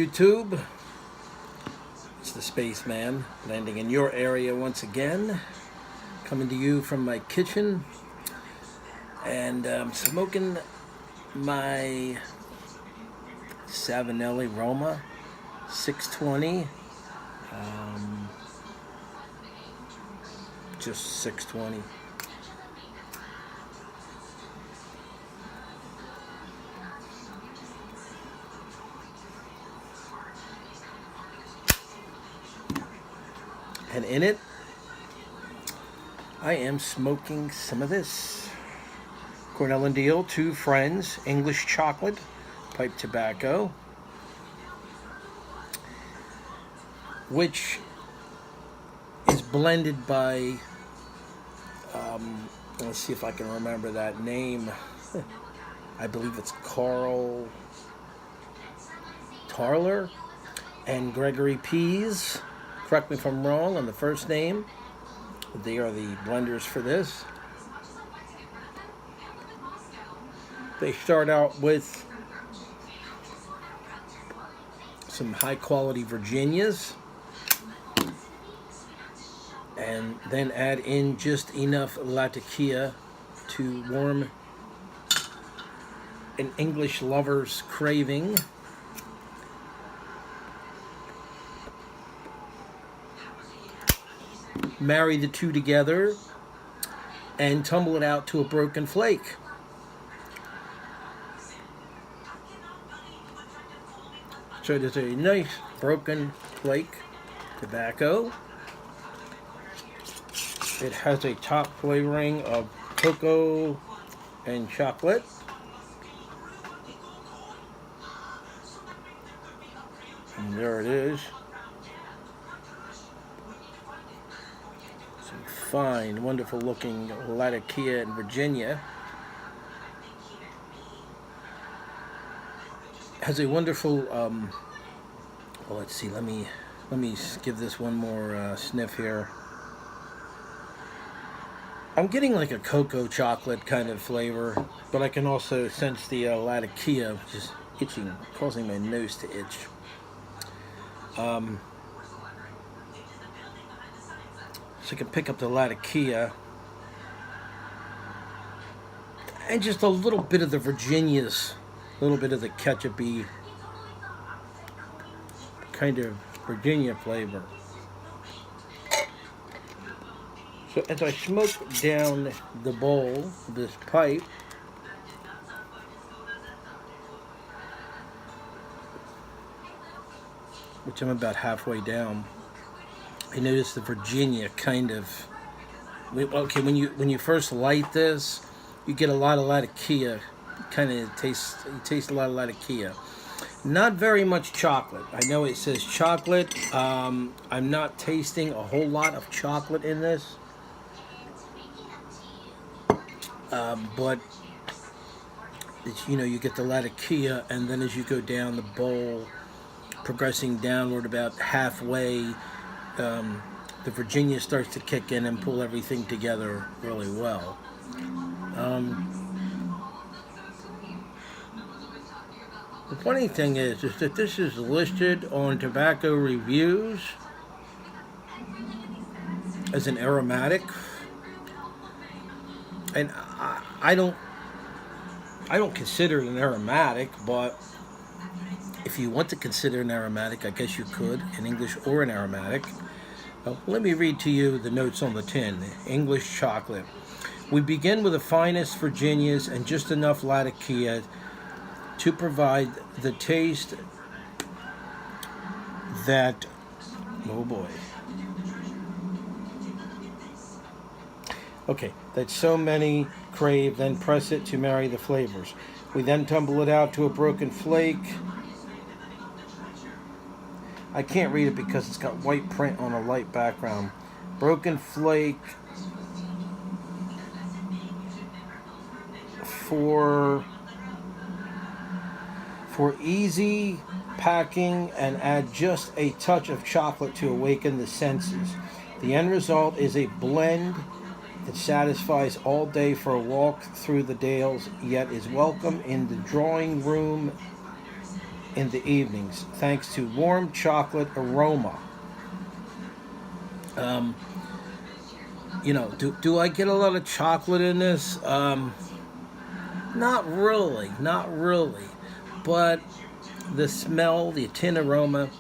YouTube. It's the Spaceman landing in your area once again, coming to you from my kitchen, and smoking my Savinelli Roma 620. Just 620. And in it, I am smoking some of this. Cornell and Diehl, two friends, English chocolate, pipe tobacco, which is blended by, let's see if I can remember that name. I believe it's Carl Tarler and Gregory Pease. Correct me if I'm wrong on the first name. They are the blenders for this. They start out with some high quality Virginias and then add in just enough Latakia to warm an English lover's craving. Marry the two together and tumble it out to a broken flake. So there's a nice broken flake tobacco. It has a top flavoring of cocoa and chocolate. And there it is. Some fine, wonderful looking Latakia in Virginia. Has a wonderful, well, let's see, let me give this one more sniff here. I'm getting like a cocoa chocolate kind of flavor, but I can also sense the Latakia, which is itching, causing my nose to itch. So I can pick up the Latakia and just a little bit of the Virginias, a little bit of the ketchupy kind of Virginia flavor. So as I smoke down the bowl of this pipe, which I'm about halfway down, I notice the Virginia kind of, okay, when you first light this, you get a lot of Latakia. You taste a lot of Latakia. Not very much chocolate. I know it says chocolate. I'm not tasting a whole lot of chocolate in this. But it's, you get the Latakia, and then as you go down the bowl, progressing downward about halfway, the Virginia starts to kick in and pull everything together really well. The funny thing is that this is listed on Tobacco Reviews as an aromatic, and I don't consider it an aromatic, but if you want to consider an aromatic, I guess you could, in English or an aromatic. Well, let me read to you the notes on the tin. English chocolate. We begin with the finest Virginias and just enough Latakia to provide the taste that, oh boy, okay, that so many crave, then press it to marry the flavors. We then tumble it out to a broken flake. I can't read it because it's got white print on a light background. Broken flake for easy packing, and add just a touch of chocolate to awaken the senses. The end result is a blend that satisfies all day for a walk through the Dales, yet is welcome in the drawing room in the evenings thanks to warm chocolate aroma. Um, do I get a lot of chocolate in this? Not really, not really. But the smell, the tin aroma,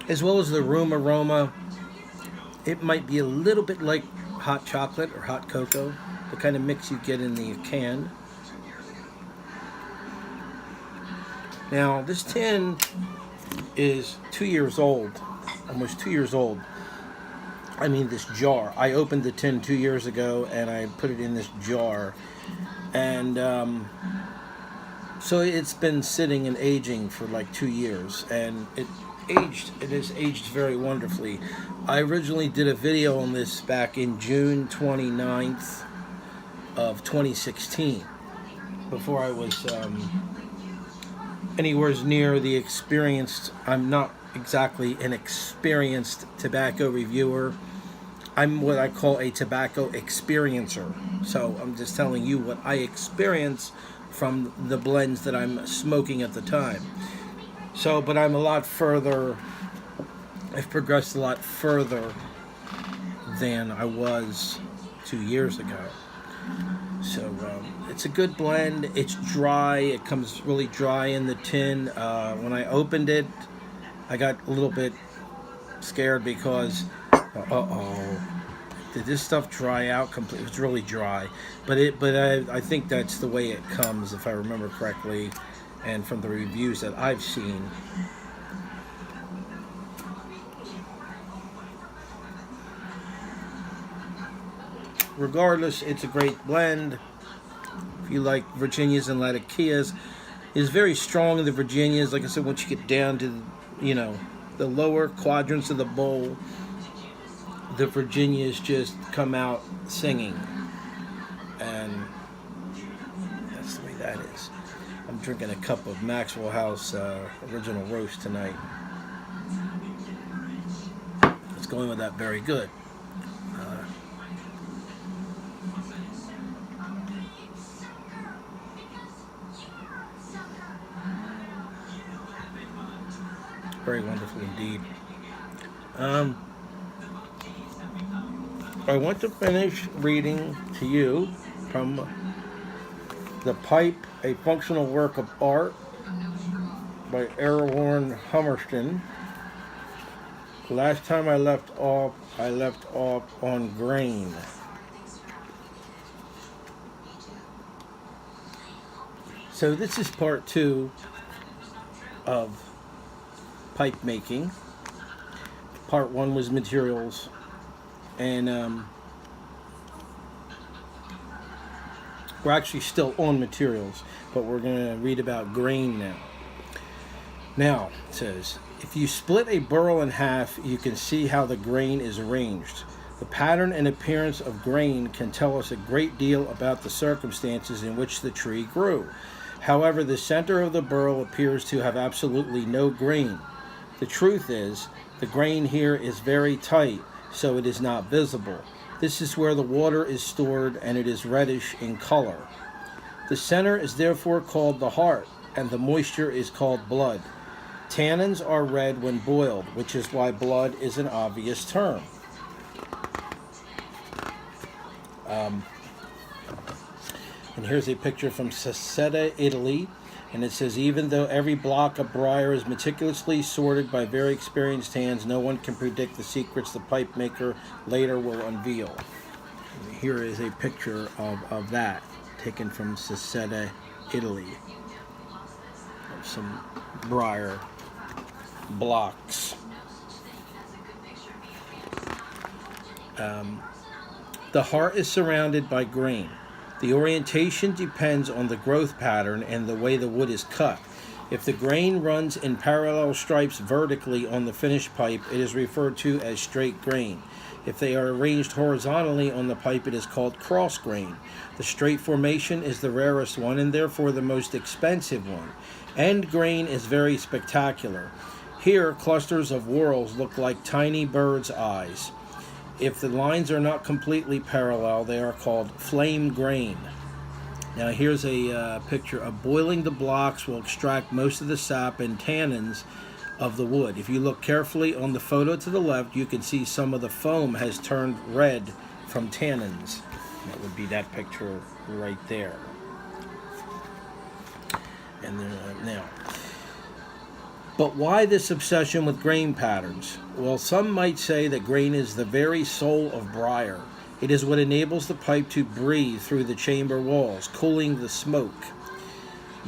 as well as the room aroma, it might be a little bit like hot chocolate or hot cocoa, the kind of mix you get in the can. Now, this tin is 2 years old, almost 2 years old. I mean, this jar. I opened the tin 2 years ago, and I put it in this jar. And so it's been sitting and aging for like 2 years, and it has aged very wonderfully. I originally did a video on this back in June 29th of 2016, before I was anywhere near the experienced. I'm not exactly an experienced tobacco reviewer. I'm what I call a tobacco experiencer. So I'm just telling you what I experience from the blends that I'm smoking at the time. So, but I'm a lot further, I've progressed a lot further than I was 2 years ago. So it's a good blend. It's dry. It comes really dry in the tin. When I opened it, I got a little bit scared because, did this stuff dry out completely? It's really dry. But I think that's the way it comes, if I remember correctly, and from the reviews that I've seen. Regardless, it's a great blend. If you like Virginias and Latakias, it's very strong in the Virginias. Like I said, once you get down to, the lower quadrants of the bowl, the Virginias just come out singing. And that's the way that is. I'm drinking a cup of Maxwell House Original Roast tonight. It's going with that very good. Very wonderful indeed. I want to finish reading to you from The Pipe, a Functional Work of Art by Erwin Hummerston. Last time I left off on grain. So this is part 2 of pipe making. Part 1 was materials, and we're actually still on materials, but we're going to read about grain now. Now, it says, if you split a burl in half, you can see how the grain is arranged. The pattern and appearance of grain can tell us a great deal about the circumstances in which the tree grew. However, the center of the burl appears to have absolutely no grain. The truth is, the grain here is very tight, so it is not visible. This is where the water is stored, and it is reddish in color. The center is therefore called the heart, and the moisture is called blood. Tannins are red when boiled, which is why blood is an obvious term. And here's a picture from Sassetta, Italy. And it says, even though every block of briar is meticulously sorted by very experienced hands, no one can predict the secrets the pipe maker later will unveil. And here is a picture of that, taken from Sassetta, Italy. Of some briar blocks. The heart is surrounded by grain. The orientation depends on the growth pattern and the way the wood is cut. If the grain runs in parallel stripes vertically on the finished pipe, it is referred to as straight grain. If they are arranged horizontally on the pipe, it is called cross grain. The straight formation is the rarest one and therefore the most expensive one. End grain is very spectacular. Here, clusters of whorls look like tiny birds' eyes. If the lines are not completely parallel, they are called flame grain. Now here's a picture of boiling the blocks will extract most of the sap and tannins of the wood. If you look carefully on the photo to the left, you can see some of the foam has turned red from tannins. That would be that picture right there. And then now, but why this obsession with grain patterns? Well, some might say that grain is the very soul of briar. It is what enables the pipe to breathe through the chamber walls, cooling the smoke.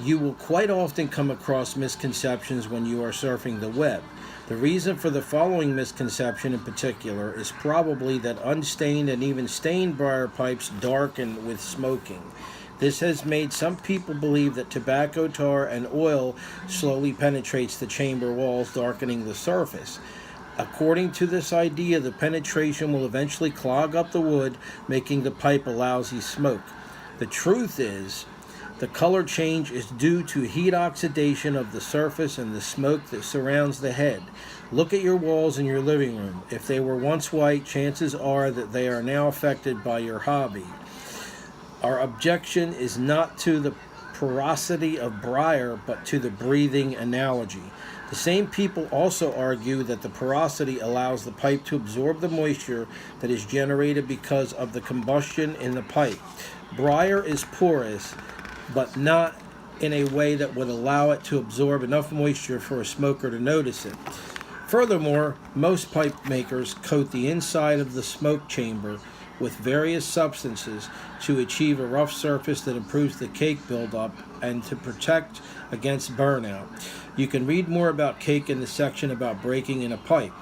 You will quite often come across misconceptions when you are surfing the web. The reason for the following misconception in particular is probably that unstained and even stained briar pipes darken with smoking. This has made some people believe that tobacco tar and oil slowly penetrates the chamber walls, darkening the surface. According to this idea, the penetration will eventually clog up the wood, making the pipe a lousy smoke. The truth is, the color change is due to heat oxidation of the surface and the smoke that surrounds the head. Look at your walls in your living room. If they were once white, chances are that they are now affected by your hobby. Our objection is not to the porosity of briar, but to the breathing analogy. The same people also argue that the porosity allows the pipe to absorb the moisture that is generated because of the combustion in the pipe. Briar is porous, but not in a way that would allow it to absorb enough moisture for a smoker to notice it. Furthermore, most pipe makers coat the inside of the smoke chamber with various substances to achieve a rough surface that improves the cake buildup and to protect against burnout. You can read more about cake in the section about breaking in a pipe.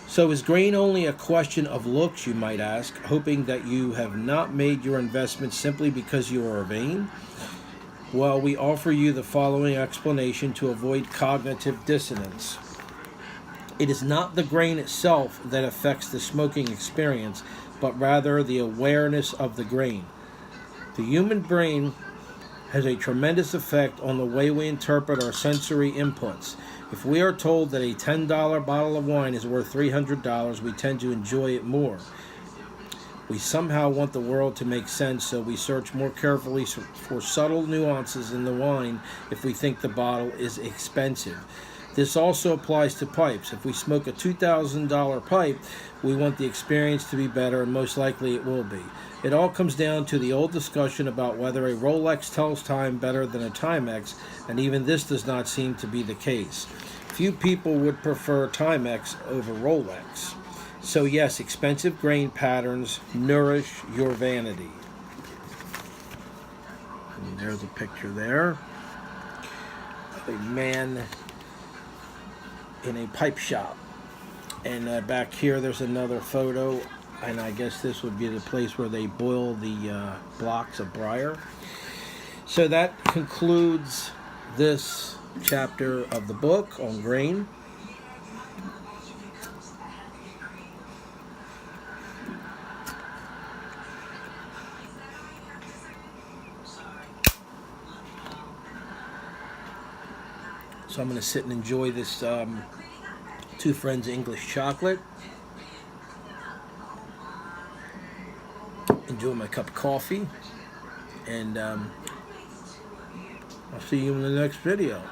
So is grain only a question of looks, you might ask, hoping that you have not made your investment simply because you are vain? Well, we offer you the following explanation to avoid cognitive dissonance. It is not the grain itself that affects the smoking experience, but rather the awareness of the grain. The human brain has a tremendous effect on the way we interpret our sensory inputs. If we are told that a $10 bottle of wine is worth $300, we tend to enjoy it more. We somehow want the world to make sense, so we search more carefully for subtle nuances in the wine if we think the bottle is expensive. This also applies to pipes. If we smoke a $2,000 pipe, we want the experience to be better, and most likely it will be. It all comes down to the old discussion about whether a Rolex tells time better than a Timex, and even this does not seem to be the case. Few people would prefer Timex over Rolex. So yes, expensive grain patterns nourish your vanity. And there's a picture there of a man in a pipe shop. And back here there's another photo, and I guess this would be the place where they boil the blocks of briar. So that concludes this chapter of the book on grain. So I'm going to sit and enjoy this Two Friends English chocolate. Enjoy my cup of coffee. And I'll see you in the next video.